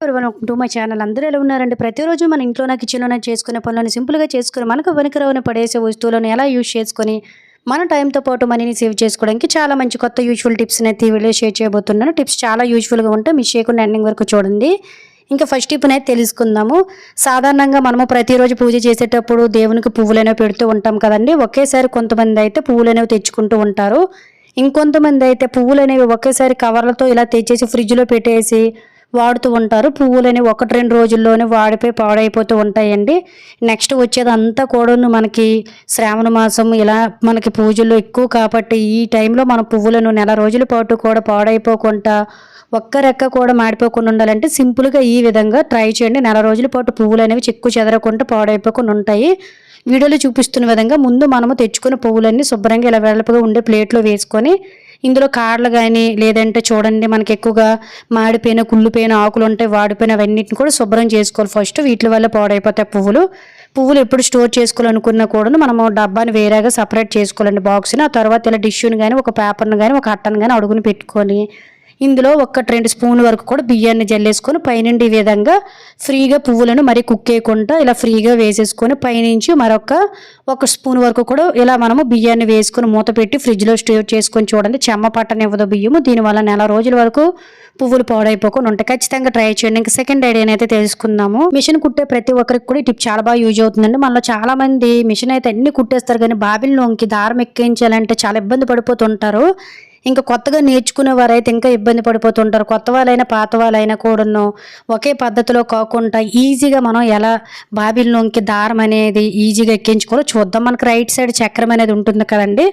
Everyone welcome to my channel. అందరూ ఎలా ఉన్నారండి? ప్రతిరోజు మన ఇంట్లోనే కిచెన్లోనే చేసుకునే పనులను సింపుల్గా చేసుకుని మనకు వెనకరవని పడేసే వస్తువులను ఎలా యూజ్ చేసుకొని మన టైంతో పాటు మనీని సేవ్ చేసుకోవడానికి చాలా మంచి కొత్త యూజ్ఫుల్ టిప్స్ని అయితే ఈ వీడియో షేర్ చేయబోతున్నాను. టిప్స్ చాలా యూజ్ఫుల్గా ఉంటాయి, మిస్ చేయకుండా ఎండింగ్ వరకు చూడండి. ఇంకా ఫస్ట్ టిప్ అయితే తెలుసుకుందాము. సాధారణంగా మనము ప్రతిరోజు పూజ చేసేటప్పుడు దేవునికి పువ్వులనే పెడుతూ ఉంటాం కదండి. ఒకేసారి కొంతమంది అయితే పువ్వులనేవి తెచ్చుకుంటూ ఉంటారు. ఇంకొంతమంది అయితే పువ్వులు అనేవి ఒకేసారి కవర్లతో ఇలా తెచ్చేసి ఫ్రిడ్జ్లో పెట్టేసి వాడుతూ ఉంటారు. పువ్వులని 1-2 రోజుల్లోనే వాడిపోయి పాడైపోతూ ఉంటాయండి. నెక్స్ట్ వచ్చేది అంతా కూడాను మనకి శ్రావణ మాసం ఇలా మనకి పూజల్లో ఎక్కువ కాబట్టి ఈ టైంలో మన పువ్వులను నెల రోజుల పాటు కూడా పాడైపోకుండా ఒక్క రెక్క కూడా మాడిపోకుండా ఉండాలంటే సింపుల్గా ఈ విధంగా ట్రై చేయండి. నెల రోజుల పాటు పువ్వులు అనేవి చెక్కు చెదరకుండా పాడైపోకుండా ఉంటాయి. వీడియోలో చూపిస్తున్న విధంగా ముందు మనము తెచ్చుకున్న పువ్వులన్నీ శుభ్రంగా ఇలా వెడల్పుగా ఉండే ప్లేట్లో వేసుకొని ఇందులో కాడలు కానీ లేదంటే చూడండి మనకి ఎక్కువగా మాడిపోయిన కుళ్ళిపోయిన ఆకులు ఉంటాయి, వాడిపోయిన అవన్నిటిని కూడా శుభ్రం చేసుకోవాలి. ఫస్ట్ వీటి వల్ల పాడైపోతాయి పువ్వులు ఎప్పుడు స్టోర్ చేసుకోవాలనుకున్నా కూడా మనము డబ్బాని వేరేగా సపరేట్ చేసుకోవాలండి బాక్స్ని. ఆ తర్వాత ఇలా టిష్యూని కానీ ఒక పేపర్ని కానీ ఒక అట్టను కానీ అడుగుని పెట్టుకొని ఇందులో 1-2 స్పూన్ల వరకు కూడా బియ్యాన్ని జల్లేసుకొని పైనుండి ఈ విధంగా ఫ్రీగా పువ్వులను మరి కుక్ చేయకుండా ఇలా ఫ్రీగా వేసేసుకొని పైనుంచి ఒక స్పూన్ వరకు కూడా ఇలా మనము బియ్యాన్ని వేసుకొని మూత పెట్టి ఫ్రిడ్జ్లో స్టోర్ చేసుకొని చూడండి. చెమ్మ పట్టనివ్వదు బియ్యము. దీనివల్ల నెల రోజుల వరకు పువ్వులు పాడైపోకుండా ఉంటాయి. ఖచ్చితంగా ట్రై చేయండి. ఇంకా సెకండ్ ఐడియాని అయితే తెలుసుకుందాము. మిషన్ కుట్టే ప్రతి ఒక్కరికి కూడా ఈ టిప్ చాలా బాగా యూజ్ అవుతుందండి. మనలో చాలా మంది మిషన్ అయితే అన్ని కుట్టేస్తారు కానీ బాబిల్లోకి దారం ఎక్కించాలంటే చాలా ఇబ్బంది పడిపోతుంటారు. ఇంకా కొత్తగా నేర్చుకునే వారైతే ఇంకా ఇబ్బంది పడిపోతుంటారు. కొత్త వాళ్ళైనా పాత వాళ్ళైనా కూడాను ఒకే పద్ధతిలో కాకుండా ఈజీగా మనం ఎలా బాబిల్లోకి దారం అనేది ఈజీగా ఎక్కించుకోవాలో చూద్దాం. మనకు రైట్ సైడ్ చక్రం అనేది ఉంటుంది కదండి.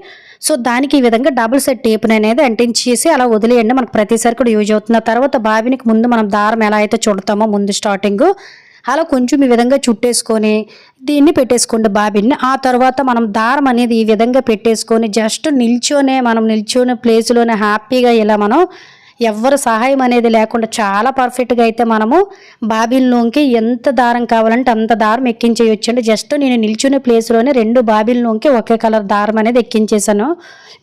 సో దానికి ఈ విధంగా డబుల్ సైడ్ టేప్ని అనేది అంటించేసి అలా వదిలేయండి. మనకు ప్రతిసారి కూడా యూజ్ అవుతుంది. ఆ తర్వాత బాబినికి ముందు మనం దారం ఎలా అయితే చుడతామో ముందు స్టార్టింగ్ అలా కొంచెం ఈ విధంగా చుట్టేసుకొని దీన్ని పెట్టేసుకోండి బాబిన్ని. ఆ తర్వాత మనం దారం అనేది ఈ విధంగా పెట్టేసుకొని జస్ట్ నిల్చొనే ప్లేస్లోనే హ్యాపీగా ఇలా మనం ఎవ్వరు సహాయం అనేది లేకుండా చాలా పర్ఫెక్ట్గా అయితే మనము బాబిల్లోకి ఎంత దారం కావాలంటే అంత దారం ఎక్కించేయొచ్చండి. జస్ట్ నేను నిల్చునే ప్లేస్లోనే 2 బాబిల్లోకి ఒకే కలర్ దారం అనేది ఎక్కించేసాను.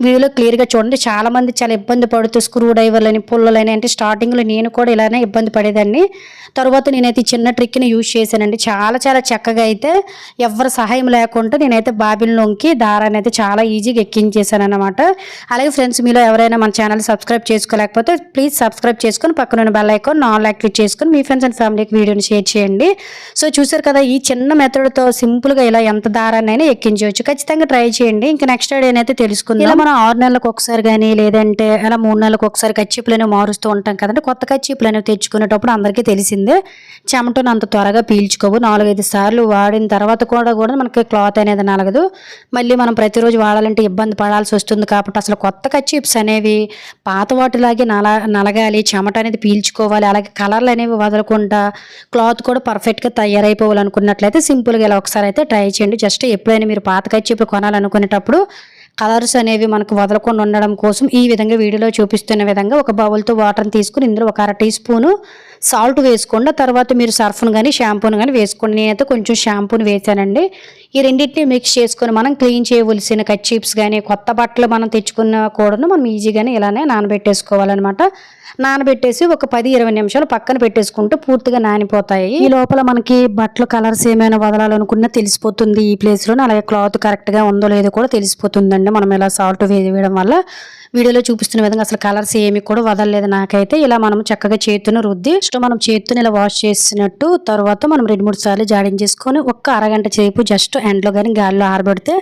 వీడియోలో క్లియర్గా చూడండి. చాలామంది చాలా ఇబ్బంది పడుతూ స్క్రూ డ్రైవర్లని పుల్లలని అంటే స్టార్టింగ్లో నేను కూడా ఇలానే ఇబ్బంది పడేదాన్ని. తర్వాత నేనైతే చిన్న ట్రిక్ని యూజ్ చేశానండి. చాలా చాలా చక్కగా అయితే ఎవరు సహాయం లేకుండా నేనైతే బాబిల్లోకి దారాన్ని అయితే చాలా ఈజీగా ఎక్కించేసాను అనమాట. అలాగే ఫ్రెండ్స్, మీలో ఎవరైనా మన ఛానల్ సబ్స్క్రైబ్ చేసుకోలేకపోతే ప్లీజ్ సబ్స్క్రైబ్ చేసుకొని పక్కన బెల్ ఐకాన్ ఆల్ యాక్టివేట్ చేసుకొని మీ ఫ్రెండ్స్ అండ్ ఫ్యామిలీకి వీడియోని షేర్ చేయండి. సో చూసారు కదా, ఈ చిన్న మెథడ్తో సింపుల్గా ఇలా ఎంత దారాన్ని అయినా ఎక్కించవచ్చు. ఖచ్చితంగా ట్రై చేయండి. ఇంకా నెక్స్ట్ ఐడియా అయితే తెలుసుకుందాం. ఇలా మనం 6 నెలలకు ఒకసారి కానీ లేదంటే అలా 3 నెలలకు ఒకసారి కచ్చిపులు అనేవి మారుస్తూ ఉంటాం కదండి. కొత్త కచ్చిపులు అనేవి తెచ్చుకునేటప్పుడు అందరికీ తెలిసిందే చెమటను అంత త్వరగా పీల్చుకోవు. 4-5 సార్లు వాడిన తర్వాత కూడా మనకి క్లాత్ అనేది నలగదు. మళ్ళీ మనం ప్రతిరోజు వాడాలంటే ఇబ్బంది పడాల్సి వస్తుంది. కాబట్టి అసలు కొత్త కచ్చిప్స్ అనేవి పాత వాటిలాగే నలగాలి, చెమట అనేది పీల్చుకోవాలి, అలాగే కలర్లు అనేవి వదలకుండా క్లాత్ కూడా పర్ఫెక్ట్గా తయారైపోవాలనుకున్నట్లయితే సింపుల్గా ఇలా ఒకసారి అయితే ట్రై చేయండి. జస్ట్ ఎప్పుడైనా మీరు పాత కచ్చిపులు కొనాలనుకునేటప్పుడు కలర్స్ అనేవి మనకు వదలకుండా ఉండడం కోసం ఈ విధంగా వీడియోలో చూపిస్తున్న విధంగా ఒక బౌల్తో వాటర్ని తీసుకుని ఇందులో ఒక 1/2 టీ స్పూను సాల్ట్ వేసుకోండి. తర్వాత మీరు సర్ఫ్ను కానీ షాంపూను కానీ వేసుకోండి. నేనైతే కొంచెం షాంపూని వేసానండి. ఈ రెండింటిని మిక్స్ చేసుకొని మనం క్లీన్ చేయవలసిన కచ్చిప్స్ కానీ కొత్త బట్టలు మనం తెచ్చుకున్న కూడాను మనం ఈజీగానే ఇలానే నానబెట్టేసుకోవాలన్నమాట. నానబెట్టేసి ఒక 10-20 నిమిషాలు పక్కన పెట్టేసుకుంటూ పూర్తిగా నానిపోతాయి. ఈ లోపల మనకి బట్టలు కలర్స్ ఏమైనా వదలాలనుకున్నా తెలిసిపోతుంది ఈ ప్లేస్లోనే. అలాగే క్లాత్ కరెక్ట్గా ఉందో లేదో కూడా తెలిసిపోతుందండి మనం ఇలా సాల్ట్ వేయడం వల్ల. వీడియోలో చూపిస్తున్న విధంగా అసలు కలర్స్ ఏమి కూడా వదలలేదు నాకైతే. ఇలా మనం చక్కగా చేతును రుద్ది మనం చేతుని ఇలా వాష్ చేసినట్టు తర్వాత మనం 2-3 సార్లు జాడించేసుకొని ఒక అరగంట సేపు జస్ట్ ఎండలో కానీ గాలిలో ఆరబెడితే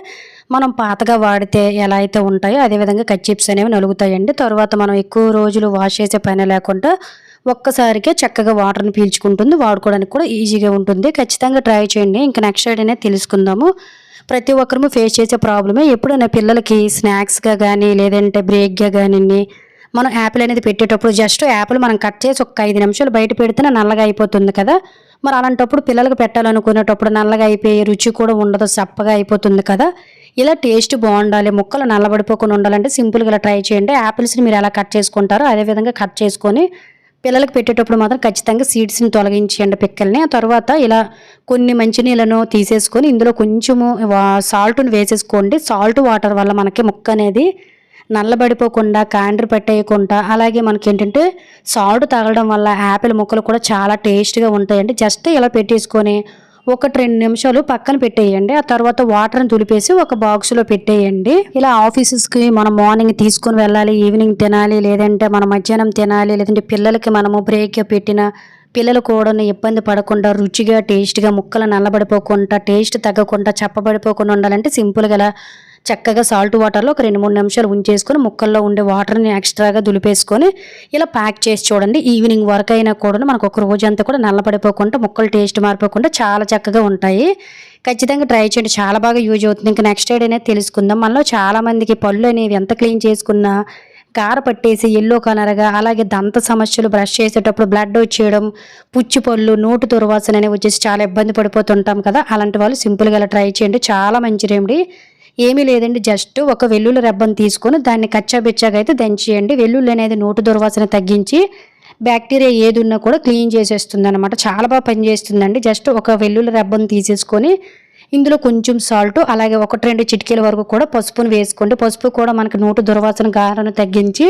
మనం పాతగా వాడితే ఎలా అయితే ఉంటాయో అదేవిధంగా కచ్చిప్స్ అనేవి నలుగుతాయండి. తర్వాత మనం ఎక్కువ రోజులు వాష్ చేసే పని లేకుండా ఒక్కసారికే చక్కగా వాటర్ని పీల్చుకుంటుంది, వాడుకోవడానికి కూడా ఈజీగా ఉంటుంది. ఖచ్చితంగా ట్రై చేయండి. ఇంకా నెక్స్ట్ ఐడియానే తెలుసుకుందాము. ప్రతి ఒక్కరూ ఫేస్ చేసే ప్రాబ్లమే. ఎప్పుడైనా పిల్లలకి స్నాక్స్గా కానీ లేదంటే బ్రేక్గా కానీ మనం యాపిల్ అనేది పెట్టేటప్పుడు జస్ట్ యాపిల్ మనం కట్ చేసి ఒక 5 నిమిషాలు బయట పెడితేనే నల్లగా అయిపోతుంది కదా. మరి అలాంటప్పుడు పిల్లలకు పెట్టాలనుకునేటప్పుడు నల్లగా అయిపోయి రుచి కూడా ఉండదు, చప్పగా అయిపోతుంది కదా. ఇలా టేస్ట్ బాగుండాలి, ముక్కలు నల్లబడిపోకుండా ఉండాలంటే సింపుల్గా ఇలా ట్రై చేయండి. యాపిల్స్ని మీరు ఎలా కట్ చేసుకుంటారో అదేవిధంగా కట్ చేసుకొని పిల్లలకు పెట్టేటప్పుడు మాత్రం ఖచ్చితంగా సీడ్స్ని తొలగించండి పిక్కల్ని. ఆ తర్వాత ఇలా కొన్ని మంచినీళ్ళను తీసేసుకొని ఇందులో కొంచెము సాల్ట్ని వేసేసుకోండి. సాల్ట్ వాటర్ వల్ల మనకి ముక్క అనేది నల్లబడిపోకుండా కాండ్రి పట్టేయకుండా, అలాగే మనకేంటంటే సాల్ట్ తగలడం వల్ల యాపిల్ ముక్కలు కూడా చాలా టేస్ట్‌గా ఉంటాయండి. జస్ట్ ఇలా పెట్టేసుకొని 2 నిమిషాలు పక్కన పెట్టేయండి. ఆ తర్వాత వాటర్‌ని తులిపేసి ఒక బాక్స్‌లో పెట్టేయండి. ఇలా ఆఫీసెస్‌కి మనం మార్నింగ్ తీసుకొని వెళ్ళాలి, ఈవినింగ్ తినాలి, లేదంటే మనం మధ్యాహ్నం తినాలి, లేదంటే పిల్లలకి మనము బ్రేక్ పెట్టిన పిల్లలు కూడా ఇబ్బంది పడకుండా రుచిగా, టేస్ట్‌గా ముక్కలు నల్లబడిపోకుండా, టేస్ట్ తగ్గకుండా, చప్పబడిపోకుండా ఉండాలంటే సింపుల్‌గా ఇలా చక్కగా సాల్ట్ వాటర్‌లో ఒక 2, 3 నిమిషాలు ఉంచేసుకొని ముక్కల్లో ఉండే వాటర్‌ని ఎక్స్‌ట్రాగా దులిపేసుకొని ఇలా ప్యాక్ చేసి చూడండి. ఈవినింగ్ వరకైనా కూడా మనకు ఒక రోజంతా కూడా నల్లబడిపోకుండా, ముక్కలు టేస్ట్ మారిపోకుండా చాలా చక్కగా ఉంటాయి. ఖచ్చితంగా ట్రై చేయండి. చాలా బాగా యూజ్ అవుతుంది. ఇంకా నెక్స్ట్ ఐడి అనేది తెలుసుకుందాం. మనలో చాలామందికి పళ్ళు అనేవి ఎంత క్లీన్ చేసుకున్నా గార పట్టేసి యెల్లో కలర్‌గా, అలాగే దంత సమస్యలు, బ్రష్ చేసేటప్పుడు బ్లడ్ వచ్చేయడం, పుచ్చి పళ్ళు, నోటి దుర్వాసన అనేవి వచ్చేసి చాలా ఇబ్బంది పడిపోతుంటాం కదా! అలాంటి వాళ్ళు సింపుల్‌గా ఇలా ట్రై చేయండి. చాలా మంచి రెమెడీ. ఏమీ లేదండి, జస్ట్ ఒక వెల్లుల్లి రెబ్బను తీసుకొని దాన్ని కచ్చాబిచ్చాగా అయితే దంచేయండి. వెల్లుల్లి అనేది నోటి దుర్వాసన తగ్గించి బ్యాక్టీరియా ఏదున్నా కూడా క్లీన్ చేసేస్తుందనమాట. చాలా బాగా పనిచేస్తుందండి. జస్ట్ ఒక వెల్లుల్లి రెబ్బను తీసేసుకొని ఇందులో కొంచెం సాల్ట్, అలాగే 1, 2 చిటికెల వరకు కూడా పసుపును వేసుకోండి. పసుపు కూడా మనకి నోటి దుర్వాసన గారను తగ్గించి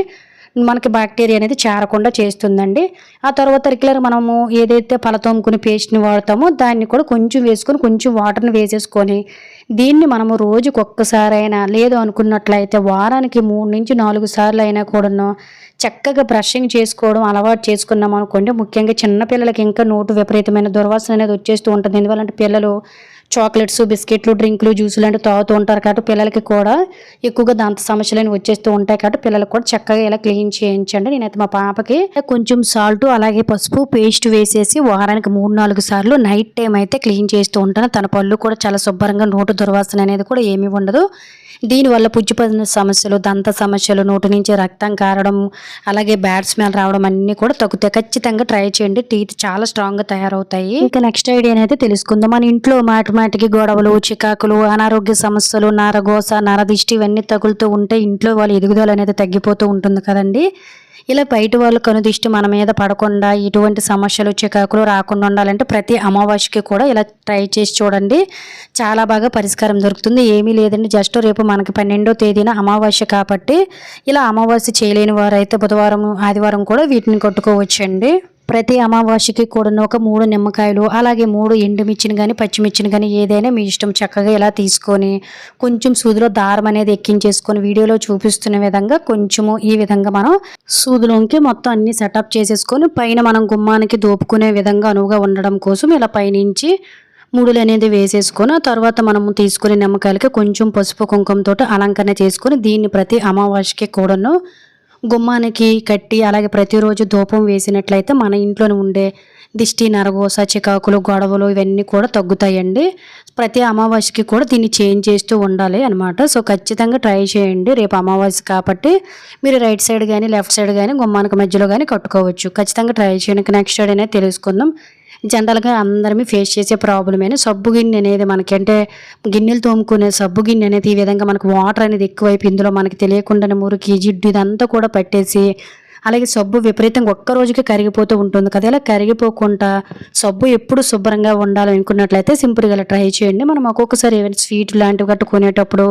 మనకి బ్యాక్టీరియా అనేది చేరకుండా చేస్తుందండి. ఆ తర్వాత రెగ్యులర్ మనము ఏదైతే పలతోముకుని పేస్ట్‌ని వాడతామో దాన్ని కూడా కొంచెం వేసుకొని, కొంచెం వాటర్‌ని వేసేసుకొని దీన్ని మనము రోజుకొక్కసారైనా లేదు అనుకున్నట్లయితే వారానికి 3-4 సార్లు అయినా కూడాను చక్కగా బ్రషింగ్ చేసుకోవడం అలవాటు చేసుకున్నాం అనుకోండి. ముఖ్యంగా చిన్న పిల్లలకి ఇంకా నోటు విపరీతమైన దుర్వాసన అనేది వచ్చేస్తూ ఉంటుంది. ఎందువల్లంటే పిల్లలు చాక్లెట్స్, బిస్కెట్లు, డ్రింకులు, జ్యూసులు లాంటివి తాగుతూ ఉంటారు కాబట్టి పిల్లలకి కూడా ఎక్కువగా దంత సమస్యలని వచ్చేస్తూ ఉంటాయి కాబట్టి పిల్లలకు కూడా చక్కగా ఇలా క్లీన్ చేయించండి. నేనైతే మా పాపకి కొంచెం సాల్ట్, అలాగే పసుపు పేస్ట్ వేసేసి వారానికి 3-4 సార్లు నైట్ టైం అయితే క్లీన్ చేస్తూ ఉంటాను. తన పళ్ళు కూడా చాలా శుభ్రంగా, నోటు దుర్వాసన అనేది కూడా ఏమీ ఉండదు. దీనివల్ల పుచ్చిపడిన సమస్యలు, దంత సమస్యలు, నోటి నుంచి రక్తం కారడం, అలాగే బ్యాడ్ స్మెల్ రావడం అన్నీ కూడా తగ్గుతాయి. ఖచ్చితంగా ట్రై చేయండి. టీత్ చాలా స్ట్రాంగ్‌గా తయారవుతాయి. ఇంకా నెక్స్ట్ ఐడియా అయితే తెలుసుకుందాం. మన ఇంట్లో మాటిమాటికి గొడవలు, చికాకులు, అనారోగ్య సమస్యలు, నరగోస, నరదిష్టి ఇవన్నీ తగులుతూ ఉంటే ఇంట్లో వాళ్ళ ఎదుగుదల అనేది తగ్గిపోతూ ఉంటుంది కదండీ! ఇలా బయట వాళ్ళు కనుదిష్టి మన మీద పడకుండా, ఎటువంటి సమస్యలు, చికాకులు రాకుండా ఉండాలంటే ప్రతి అమావాస్యకి కూడా ఇలా ట్రై చేసి చూడండి. చాలా బాగా పరిష్కారం దొరుకుతుంది. ఏమీ లేదండి, జస్ట్ రేపు మనకి 12వ తేదీన అమావాస్య కాబట్టి ఇలా అమావాస్య చేయలేని వారైతే బుధవారం, ఆదివారం కూడా వీటిని కొట్టుకోవచ్చండి. ప్రతి అమావాస్యకి కూడా ఒక 3 నిమ్మకాయలు, అలాగే 3 ఎండుమిర్చిని కానీ, పచ్చిమిర్చిని కానీ ఏదైనా మీ ఇష్టం చక్కగా ఇలా తీసుకొని కొంచెం సూదిలో దారం అనేది ఎక్కించేసుకొని వీడియోలో చూపిస్తున్న విధంగా కొంచెము ఈ విధంగా మనం సూదిలోకి మొత్తం అన్ని సెటప్ చేసేసుకొని పైన మనం గుమ్మానికి దోపుకునే విధంగా అనువుగా ఉండడం కోసం ఇలా పైనుంచి ముడులు అనేది వేసేసుకొని ఆ తర్వాత మనము తీసుకునే నిమ్మకాయలకి కొంచెం పసుపు కుంకుమతో అలంకరణ చేసుకొని దీన్ని ప్రతి అమావాస్యకి కూడాను గుమ్మానికి కట్టి అలాగే ప్రతిరోజు ధూపం వేసినట్లయితే మన ఇంట్లోనే ఉండే దిష్టి, నరగోస, చికాకులు, గొడవలు ఇవన్నీ కూడా తగ్గుతాయండి. ప్రతి అమావాస్యకి కూడా దీన్ని చేంజ్ చేస్తూ ఉండాలి అనమాట. సో ఖచ్చితంగా ట్రై చేయండి. రేపు అమావాస్య కాబట్టి మీరు రైట్ సైడ్ కానీ, లెఫ్ట్ సైడ్ కానీ, గుమ్మానికి మధ్యలో కానీ కట్టుకోవచ్చు. ఖచ్చితంగా ట్రై చేయండి. నెక్స్ట్ సైడ్ అనేది తెలుసుకుందాం. జనరల్‌గా అందరమీ ఫేస్ చేసే ప్రాబ్లమేనే సబ్బు గిన్నె అనేది మనకి, అంటే గిన్నెలు తోముకునే సబ్బు గిన్నె అనేది ఈ విధంగా మనకు వాటర్ అనేది ఎక్కువైపు ఇందులో మనకి తెలియకుండానే మురికి, జిడ్డు ఇదంతా కూడా పట్టేసి అలాగే సబ్బు విపరీతంగా ఒక్క రోజుకి కరిగిపోతూ ఉంటుంది కదా! ఇలా కరిగిపోకుండా సబ్బు ఎప్పుడు శుభ్రంగా ఉండాలనుకున్నట్లయితే సింపుల్‌గా ఇలా ట్రై చేయండి. మనం ఒక్కొక్కసారి ఏమైనా స్వీట్ లాంటివి కట్టుకునేటప్పుడు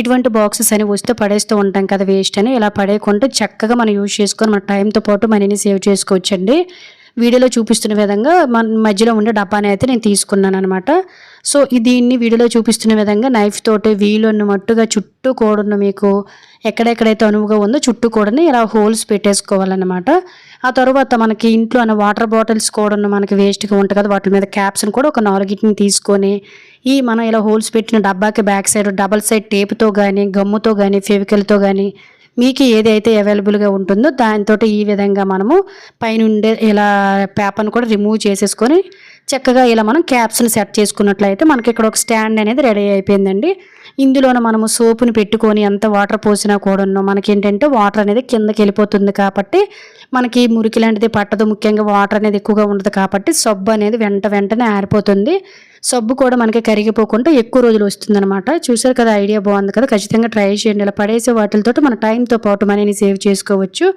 ఇటువంటి బాక్సెస్ అని వస్తే పడేస్తూ ఉంటాం కదా వేస్ట్ అని. ఇలా పడేయకుండా చక్కగా మనం యూజ్ చేసుకొని మన టైంతో పాటు మనీని సేవ్ చేసుకోవచ్చండి. వీడియోలో చూపిస్తున్న విధంగా మన మధ్యలో ఉండే డబ్బాని అయితే నేను తీసుకున్నాను అనమాట. సో దీన్ని వీడియోలో చూపిస్తున్న విధంగా నైఫ్ తోటి వీలున్న మట్టుగా చుట్టూ కూడాను మీకు ఎక్కడెక్కడైతే అనువుగా ఉందో చుట్టూ కూడాను ఇలా హోల్స్ పెట్టేసుకోవాలన్నమాట. ఆ తర్వాత మనకి ఇంట్లో అన్న వాటర్ బాటిల్స్ కూడాను మనకి వేస్ట్గా ఉంటుంది కదా, వాటి మీద క్యాప్స్ని కూడా ఒక 4 తీసుకొని ఈ మనం ఇలా హోల్స్ పెట్టిన డబ్బాకి బ్యాక్ సైడ్ డబల్ సైడ్ టేప్తో కానీ, గమ్ముతో కానీ, ఫెవికల్తో కానీ మీకు ఏదైతే అవైలబుల్గా ఉంటుందో దాంతో ఈ విధంగా మనము పైనుండే ఇలా పేపర్ని కూడా రిమూవ్ చేసేసుకొని చక్కగా ఇలా మనం క్యాప్స్ని సెట్ చేసుకున్నట్లయితే మనకి ఇక్కడ ఒక స్టాండ్ అనేది రెడీ అయిపోయిందండి. ఇందులోనే మనము సోపుని పెట్టుకొని ఎంత వాటర్ పోసినా కూడా మనకి ఏంటంటే వాటర్ అనేది కిందకి వెళ్ళిపోతుంది కాబట్టి మనకి మురికి లాంటిది పట్టదు. ముఖ్యంగా వాటర్ అనేది ఎక్కువగా ఉండదు కాబట్టి సబ్బు అనేది వెంటనే ఆరిపోతుంది. సబ్బు కూడా మనకి కరిగిపోకుండా ఎక్కువ రోజులు వస్తుందన్నమాట. చూసారు కదా, ఐడియా బాగుంది కదా, ఖచ్చితంగా ట్రై చేయండి. ఇలా పడేసే వాటితో మన టైంతో పాటు మనీని సేవ్ చేసుకోవచ్చు.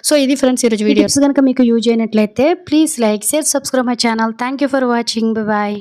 సో ఇది ఫ్రెండ్స్ ఈరోజు వీడియోస్ కనుక మీకు యూజ్ అయినట్లయితే please like, share, subscribe my channel. Thank you for watching. Bye.